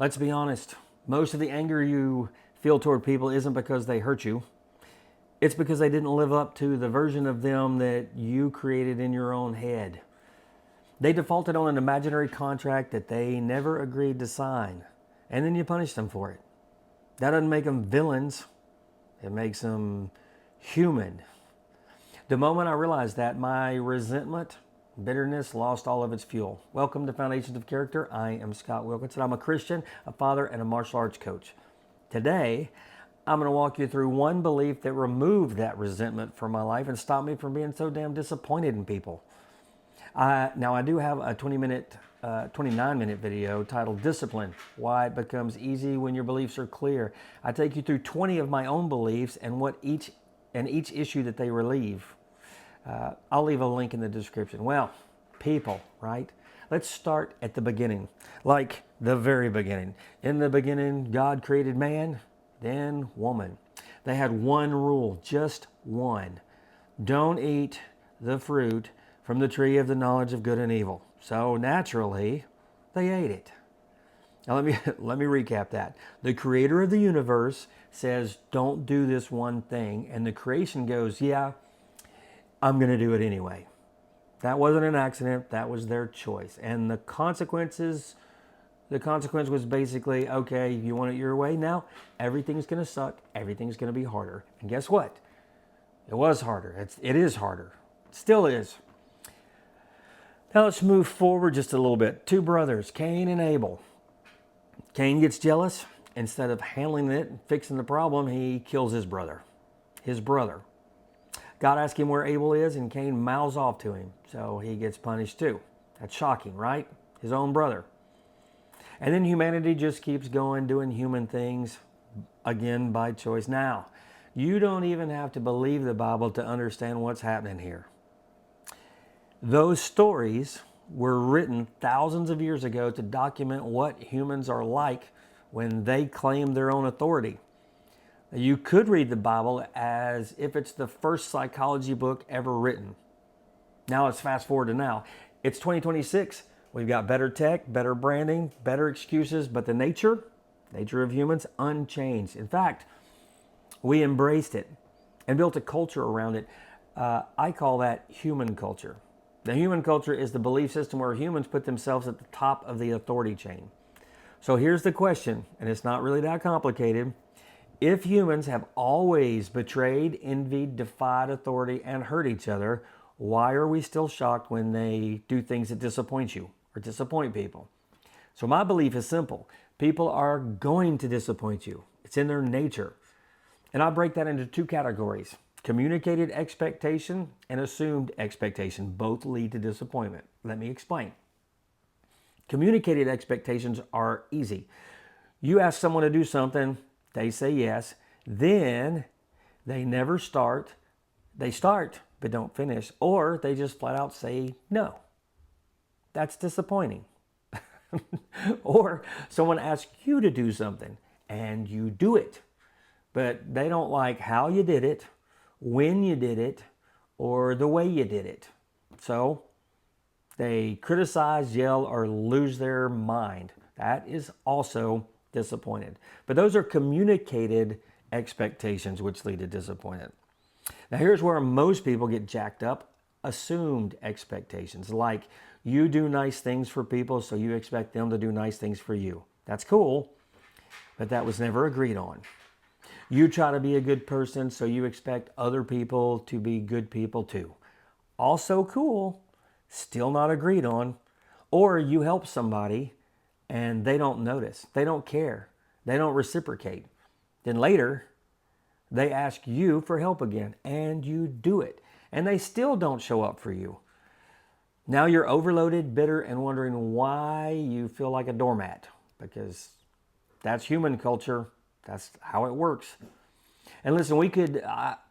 Let's be honest. Most of the anger you feel toward people isn't because they hurt you. It's because they didn't live up to the version of them that you created in your own head. They defaulted on an imaginary contract that they never agreed to sign, and then you punished them for it. That doesn't make them villains. It makes them human. The moment I realized that, my resentment, bitterness lost all of its fuel. Welcome to Foundations of Character. I am Scott Wilkinson. I'm a Christian, a father, and a martial arts coach. Today, I'm going to walk you through one belief that removed that resentment from my life and stopped me from being so damn disappointed in people. Now, I do have a 29-minute video titled Discipline, Why It Becomes Easy When Your Beliefs Are Clear. I take you through 20 of my own beliefs and each issue that they relieve. I'll leave a link in the description. Well, people, right? Let's start at the beginning, like the very beginning. In the beginning, God created man, then woman. They had one rule, just one. Don't eat the fruit from the tree of the knowledge of good and evil. So naturally, they ate it. Now let me recap that. The creator of the universe says, don't do this one thing. And the creation goes, yeah, I'm going to do it anyway. That wasn't an accident. That was their choice. And the consequence was basically, okay, you want it your way now? Everything's going to suck. Everything's going to be harder. And guess what? It was harder. It is harder. It still is. Now let's move forward just a little bit. Two brothers, Cain and Abel. Cain gets jealous. Instead of handling it and fixing the problem, he kills his brother. God asks him where Abel is, and Cain mouths off to him. So he gets punished too. That's shocking, right? His own brother. And then humanity just keeps going, doing human things, again by choice. Now, you don't even have to believe the Bible to understand what's happening here. Those stories were written thousands of years ago to document what humans are like when they claim their own authority. You could read the Bible as if it's the first psychology book ever written. Now let's fast forward to now. It's 2026. We've got better tech, better branding, better excuses, but the nature of humans, unchanged. In fact, we embraced it and built a culture around it. I call that human culture. The human culture is the belief system where humans put themselves at the top of the authority chain. So here's the question, and it's not really that complicated. If humans have always betrayed, envied, defied authority, and hurt each other, why are we still shocked when they do things that disappoint you or disappoint people? So my belief is simple. People are going to disappoint you. It's in their nature. And I break that into two categories. Communicated expectation and assumed expectation both lead to disappointment. Let me explain. Communicated expectations are easy. You ask someone to do something, they say yes, then they never start. They start but don't finish, or they just flat out say no. That's disappointing. Or someone asks you to do something and you do it, but they don't like how you did it, when you did it, or the way you did it. So they criticize, yell, or lose their mind. That is also disappointed. But those are communicated expectations which lead to disappointment. Now here's where most people get jacked up. Assumed expectations. Like you do nice things for people, so you expect them to do nice things for you. That's cool, but that was never agreed on. You try to be a good person, so you expect other people to be good people too. Also cool, still not agreed on. Or you help somebody and they don't notice, they don't care, they don't reciprocate. Then later, they ask you for help again and you do it. And they still don't show up for you. Now you're overloaded, bitter, and wondering why you feel like a doormat. Because that's human culture. That's how it works. And listen,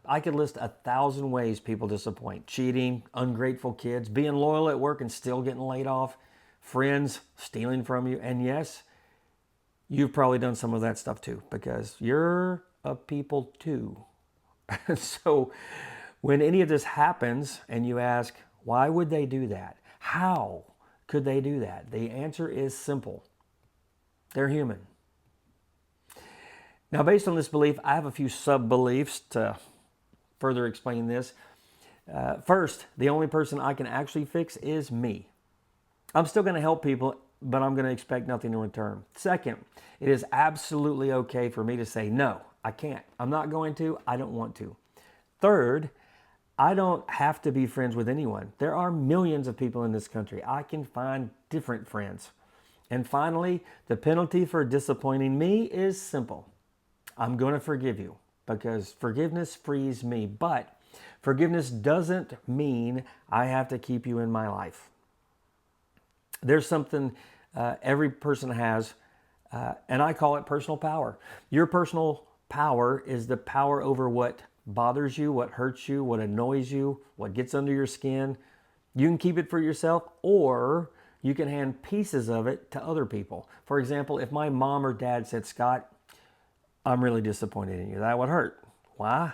I could list 1,000 ways people disappoint. Cheating, ungrateful kids, being loyal at work and still getting laid off, friends stealing from you. And yes, you've probably done some of that stuff too, because you're a people too. So when any of this happens and you ask, why would they do that? How could they do that? The answer is simple. They're human. Now, based on this belief, I have a few sub-beliefs to further explain this. First, the only person I can actually fix is me. I'm still going to help people, but I'm going to expect nothing in return. Second, it is absolutely okay for me to say, no, I can't. I'm not going to. I don't want to. Third, I don't have to be friends with anyone. There are millions of people in this country. I can find different friends. And finally, the penalty for disappointing me is simple. I'm going to forgive you because forgiveness frees me. But forgiveness doesn't mean I have to keep you in my life. There's something every person has, and I call it personal power. Your personal power is the power over what bothers you, what hurts you, what annoys you, what gets under your skin. You can keep it for yourself, or you can hand pieces of it to other people. For example, if my mom or dad said, Scott, I'm really disappointed in you, that would hurt. Why?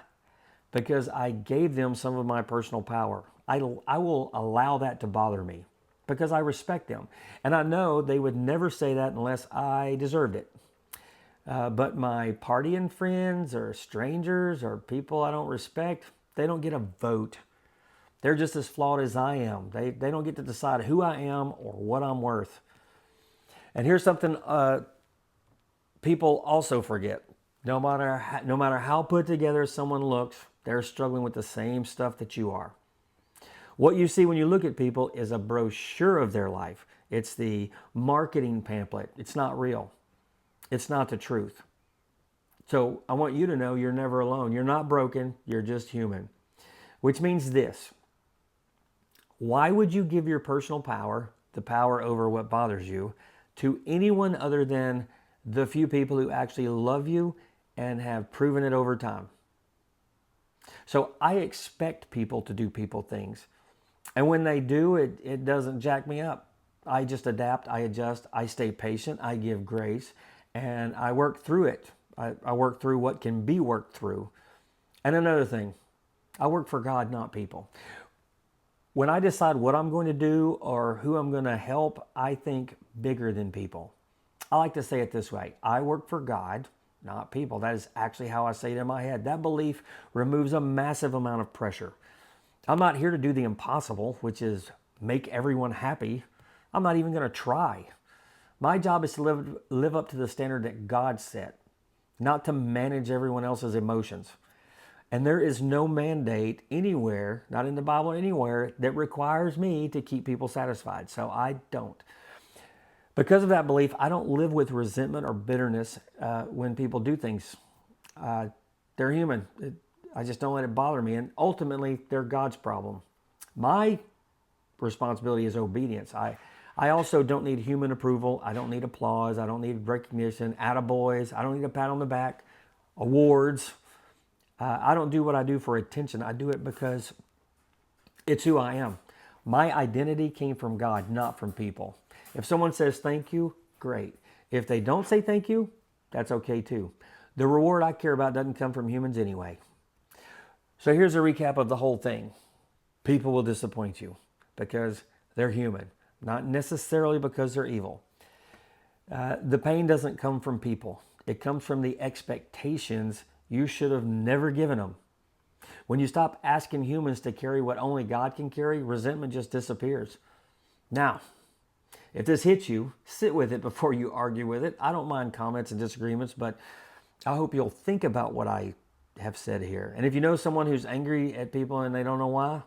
Because I gave them some of my personal power. I will allow that to bother me because I respect them. And I know they would never say that unless I deserved it. But my partying friends or strangers or people I don't respect, they don't get a vote. They're just as flawed as I am. They don't get to decide who I am or what I'm worth. And here's something people also forget. No matter how put together someone looks, they're struggling with the same stuff that you are. What you see when you look at people is a brochure of their life. It's the marketing pamphlet. It's not real. It's not the truth. So I want you to know you're never alone. You're not broken. You're just human. Which means this. Why would you give your personal power, the power over what bothers you, to anyone other than the few people who actually love you and have proven it over time? So I expect people to do people things. And when they do, it doesn't jack me up. I just adapt, I adjust, I stay patient, I give grace, and I work through it. I work through what can be worked through. And another thing, I work for God, not people. When I decide what I'm going to do or who I'm going to help, I think bigger than people. I like to say it this way. I work for God, not people. That is actually how I say it in my head. That belief removes a massive amount of pressure. I'm not here to do the impossible, which is make everyone happy. I'm not even going to try. My job is to live up to the standard that God set, not to manage everyone else's emotions. And there is no mandate anywhere, not in the Bible anywhere, that requires me to keep people satisfied. So I don't. Because of that belief, I don't live with resentment or bitterness when people do things. They're human. I just don't let it bother me. And ultimately, they're God's problem. My responsibility is obedience. I also don't need human approval. I don't need applause. I don't need recognition, attaboys. I don't need a pat on the back, awards. I don't do what I do for attention. I do it because it's who I am. My identity came from God, not from people. If someone says thank you, great. If they don't say thank you, that's okay too. The reward I care about doesn't come from humans anyway. So here's a recap of the whole thing. People will disappoint you because they're human, not necessarily because they're evil. The pain doesn't come from people. It comes from the expectations you should have never given them. When you stop asking humans to carry what only God can carry, resentment just disappears. Now, if this hits you, sit with it before you argue with it. I don't mind comments and disagreements, but I hope you'll think about what I have said here. And if you know someone who's angry at people and they don't know why,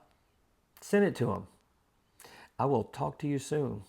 send it to them. I will talk to you soon.